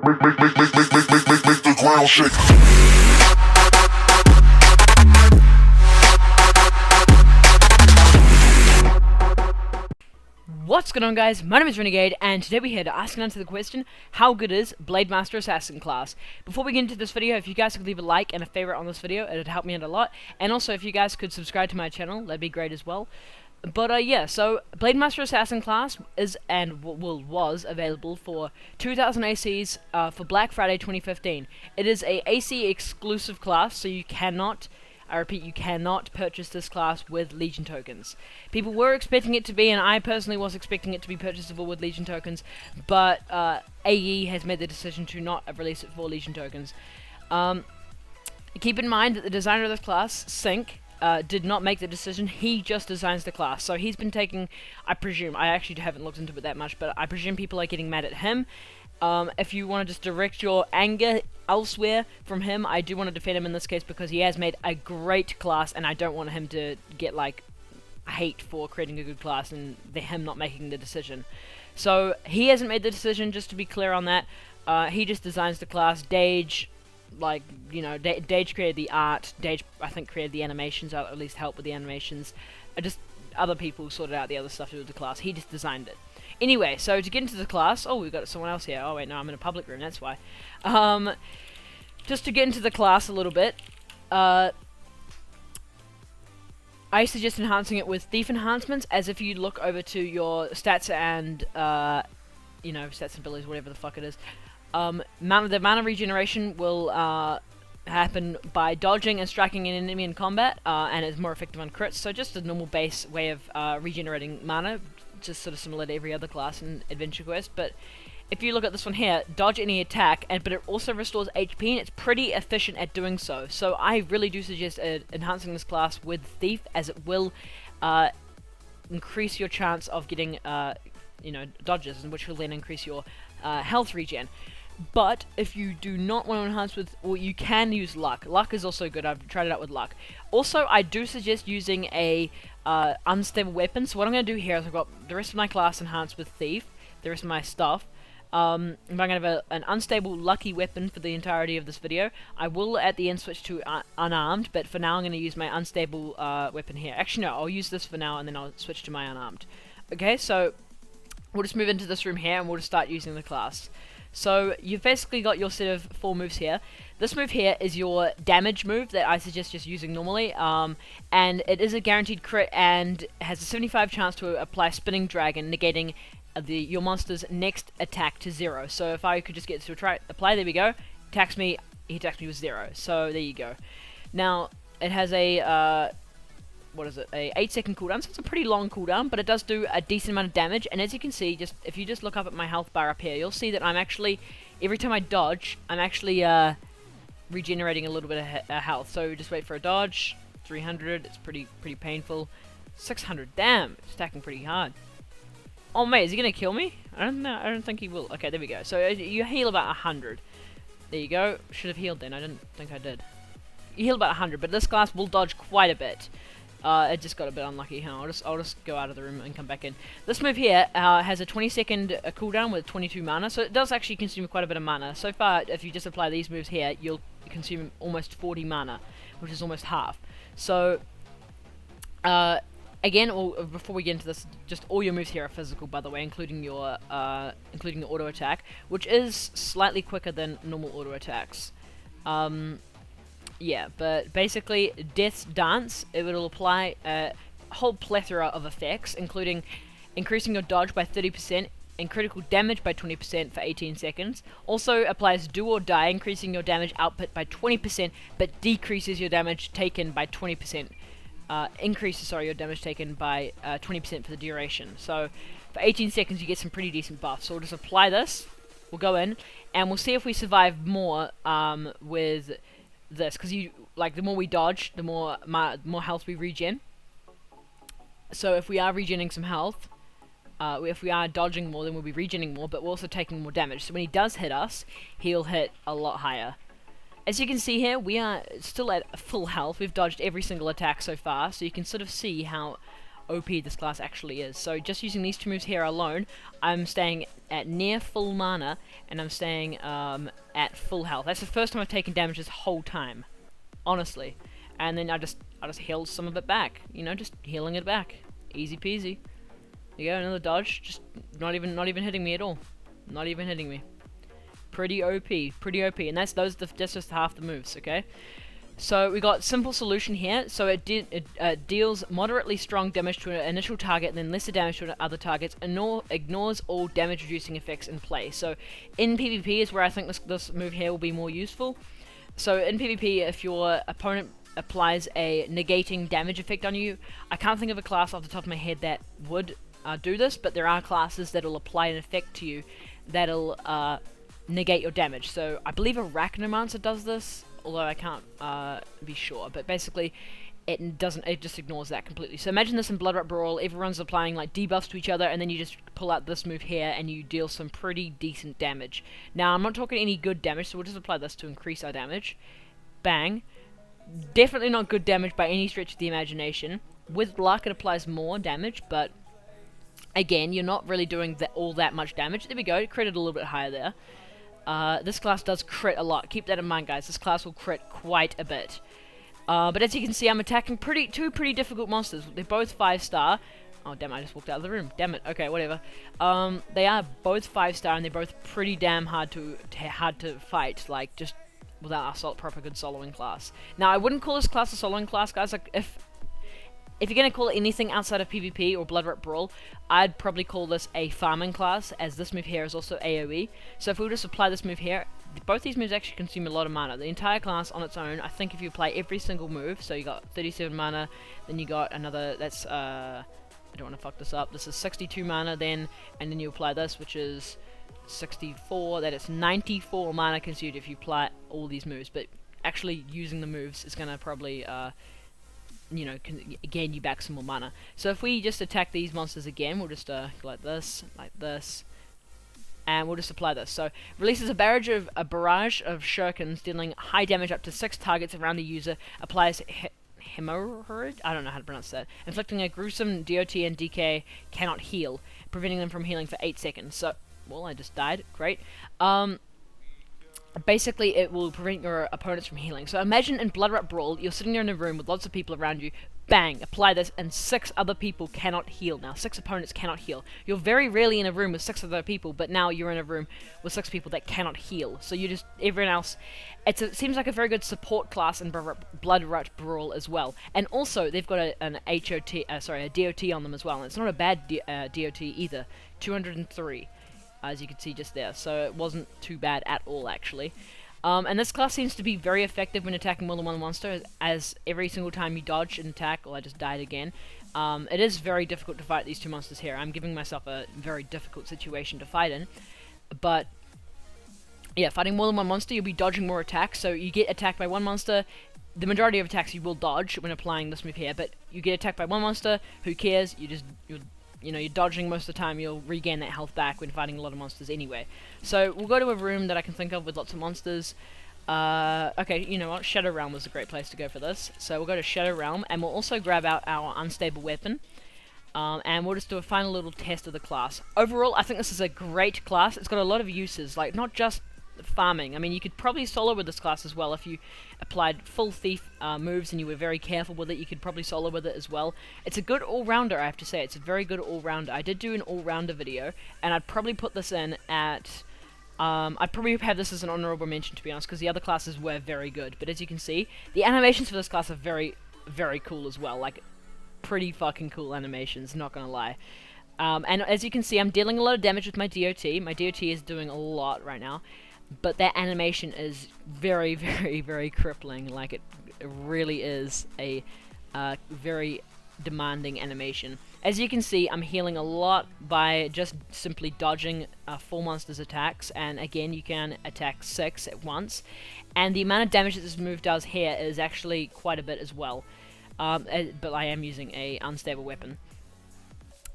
Make the ground shake. What's going on, guys? My name is Renegade, and today we're here to ask and answer the question, how good is Blademaster Assassin class? Before we get into this video, if you guys could leave a like and a favorite on this video, it'd help me out a lot. And also, if you guys could subscribe to my channel, that'd be great as well. But yeah, so Blademaster Assassin class is and was available for 2000 ACs for Black Friday 2015. It is a AC exclusive class, so you cannot, I repeat, you cannot purchase this class with Legion tokens. People were expecting it to be, and I personally was expecting it to be purchasable with Legion tokens, but AE has made the decision to not release it for Legion tokens. Keep in mind that the designer of this class, Sync, did not make the decision. He just designs the class, so he's been taking, I presume, I actually haven't looked into it that much, but I presume people are getting mad at him. If you want to just direct your anger elsewhere from him, I do want to defend him in this case because he has made a great class, and I don't want him to get like hate for creating a good class and him not making the decision. So he hasn't made the decision, just to be clear on that. He just designs the class. Dage, like, you know, Dage created the art. Dage, I think, created the animations, or at least helped with the animations. Just other people sorted out the other stuff to do with the class. He just designed it. Anyway, so to get into the class, oh, we've got someone else here. Oh wait, no, I'm in a public room, that's why. Just to get into the class a little bit, I suggest enhancing it with Thief Enhancements, as if you look over to your stats and, you know, stats and abilities, whatever the fuck it is. The mana regeneration will happen by dodging and striking an enemy in combat, and it's more effective on crits, so just a normal base way of regenerating mana, just sort of similar to every other class in Adventure Quest. But if you look at this one here, dodge any attack, but it also restores HP, and it's pretty efficient at doing so. So I really do suggest enhancing this class with Thief, as it will increase your chance of getting, you know, dodges, and which will then increase your health regen. But if you do not want to enhance with, or you can use luck. Luck is also good. I've tried it out with luck. Also, I do suggest using a unstable weapon. So what I'm going to do here is I've got the rest of my class enhanced with Thief, the rest of my stuff. I'm going to have an unstable lucky weapon for the entirety of this video. I will at the end switch to unarmed, but for now I'm going to use my unstable weapon here. Actually no, I'll use this for now and then I'll switch to my unarmed. Okay, so we'll just move into this room here and we'll just start using the class. So you've basically got your set of 4 moves here. This move here is your damage move that I suggest just using normally, and it is a guaranteed crit and has a 75 chance to apply Spinning Dragon, negating your monster's next attack to 0. So if I could just get to apply, there we go, attacks me, he attacks me with 0. So there you go. Now it has a what is it, a 8-second cooldown, so it's a pretty long cooldown, but it does do a decent amount of damage. And as you can see, just if you just look up at my health bar up here, you'll see that I'm actually, every time I dodge, I'm actually regenerating a little bit of health. So just wait for a dodge. 300, it's pretty painful. 600, damn, it's stacking pretty hard. Oh mate, is he gonna kill me? I don't know, I don't think he will. Okay, there we go. So you heal about 100. There you go. Should have healed then, I didn't think I did. You heal about 100, but this class will dodge quite a bit. It just got a bit unlucky. Huh? I'll just go out of the room and come back in. This move here has a 20-second cooldown with 22 mana, so it does actually consume quite a bit of mana. So far, if you just apply these moves here, you'll consume almost 40 mana, which is almost half. So, again, before we get into this, just all your moves here are physical, by the way, including your the auto attack, which is slightly quicker than normal auto attacks. Yeah, but basically, Death's Dance, it will apply a whole plethora of effects, including increasing your dodge by 30% and critical damage by 20% for 18 seconds. Also applies Do or Die, increasing your damage output by 20%, but decreases your damage taken by 20%. Increases, sorry, your damage taken by 20% for the duration. So, for 18 seconds, you get some pretty decent buffs. So we'll just apply this, we'll go in, and we'll see if we survive more with this, because the more we dodge, the more health we regen. So if we are regenning some health, if we are dodging more, then we'll be regenning more, but we're also taking more damage. So when he does hit us, he'll hit a lot higher. As you can see here, we are still at full health. We've dodged every single attack so far, so you can sort of see how OP this class actually is. So just using these 2 moves here alone, I'm staying at near full mana, and I'm staying at full health. That's the first time I've taken damage this whole time, honestly. And then I just healed some of it back, you know, just healing it back, easy peasy. There you go, another dodge, just not even hitting me at all, not even hitting me. Pretty OP, and that's just half the moves, okay? So we got simple solution here. So it deals moderately strong damage to an initial target and then lesser damage to other targets, and ignores all damage reducing effects in play. So in PvP is where I think this move here will be more useful. So in PvP, if your opponent applies a negating damage effect on you, I can't think of a class off the top of my head that would do this, but there are classes that'll apply an effect to you that'll negate your damage. So I believe Arachnomancer does this, although I can't be sure, but basically it just ignores that completely. So imagine this in Blood Rat Brawl, everyone's applying like debuffs to each other, and then you just pull out this move here and you deal some pretty decent damage. Now I'm not talking any good damage, so we'll just apply this to increase our damage. Bang. Definitely not good damage by any stretch of the imagination. With luck it applies more damage, but again, you're not really doing all that much damage. There we go, critted a little bit higher there. This class does crit a lot. Keep that in mind, guys. This class will crit quite a bit. But as you can see, I'm attacking two pretty difficult monsters. They're both 5-star. Oh, damn, I just walked out of the room. Damn it. Okay, whatever. They are both 5-star, and they're both pretty damn hard to fight. Like, just without a proper good soloing class. Now, I wouldn't call this class a soloing class, guys. Like, if you're going to call it anything outside of PvP or Blood Rat Brawl, I'd probably call this a farming class, as this move here is also AoE. So if we just apply this move here, both these moves actually consume a lot of mana. The entire class on its own, I think if you apply every single move, so you got 37 mana, then you got another, that's, I don't want to fuck this up, this is 62 mana then, and then you apply this, which is 64, that is 94 mana consumed if you apply all these moves, but actually using the moves is going to probably, you know, gain you back some more mana. So if we just attack these monsters again, we'll just go like this, and we'll just apply this. So releases a barrage of shurikens, dealing high damage up to 6 targets around the user. Applies hemorrhage, I don't know how to pronounce that, inflicting a gruesome DOT and DK. Cannot heal, preventing them from healing for 8 seconds. So, well, I just died. Great. Basically, it will prevent your opponents from healing. So imagine in Blood Rat Brawl, you're sitting there in a room with lots of people around you, bang, apply this, and 6 other people cannot heal. Now, 6 opponents cannot heal. You're very rarely in a room with 6 other people, but now you're in a room with 6 people that cannot heal. So you just, everyone else, it seems like a very good support class in Blood Rat Brawl as well. And also, they've got a DOT on them as well, and it's not a bad DOT either, 203. As you can see just there, so it wasn't too bad at all, actually. And this class seems to be very effective when attacking more than one monster, as every single time you dodge an attack, well, I just died again, it is very difficult to fight these 2 monsters here. I'm giving myself a very difficult situation to fight in, but yeah, fighting more than one monster, you'll be dodging more attacks, so you get attacked by one monster, the majority of attacks you will dodge when applying this move here, but you get attacked by one monster, who cares, you know, you're dodging most of the time, you'll regain that health back when fighting a lot of monsters anyway. So, we'll go to a room that I can think of with lots of monsters. Okay, you know what, Shadow Realm was a great place to go for this. So, we'll go to Shadow Realm, and we'll also grab out our unstable weapon. And we'll just do a final little test of the class. Overall, I think this is a great class. It's got a lot of uses, like, not just farming. I mean, you could probably solo with this class as well if you applied full thief moves and you were very careful with it. You could probably solo with it as well. It's a good all-rounder, I have to say. It's a very good all-rounder. I did do an all-rounder video, and I'd probably put this in at I'd probably have this as an honorable mention, to be honest, because the other classes were very good. But as you can see, the animations for this class are very, very cool as well. Like, pretty fucking cool animations, not gonna lie. And as you can see, I'm dealing a lot of damage with my DOT. My DOT is doing a lot right now. But that animation is very, very, very crippling. Like, it really is a very demanding animation. As you can see, I'm healing a lot by just simply dodging 4 monsters' attacks, and again, you can attack 6 at once. And the amount of damage that this move does here is actually quite a bit as well. But I am using a unstable weapon.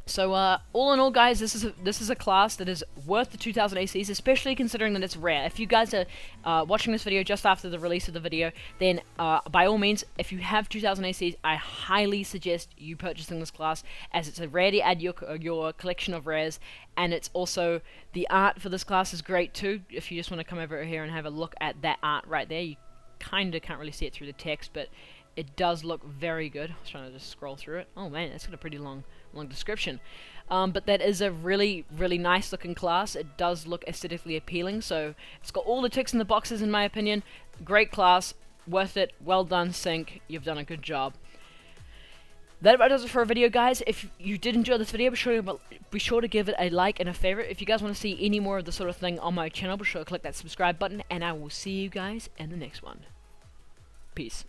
So all in all, guys, this is a class that is worth the 2000 ACs, especially considering that it's rare. If you guys are watching this video just after the release of the video, then by all means, if you have 2000 ACs, I highly suggest you purchasing this class, as it's a rare to add your collection of rares, and it's also, the art for this class is great too. If you just want to come over here and have a look at that art right there, you kinda can't really see it through the text, but it does look very good. I was trying to just scroll through it. Oh man, it's got a pretty long description. But that is a really nice looking class. It does look aesthetically appealing, so it's got all the ticks in the boxes in my opinion. Great class, worth it, well done Sync, you've done a good job. That about does it for a video, guys. If you did enjoy this video, be sure to give it a like and a favorite. If you guys want to see any more of this sort of thing on my channel, be sure to click that subscribe button, and I will see you guys in the next one. Peace.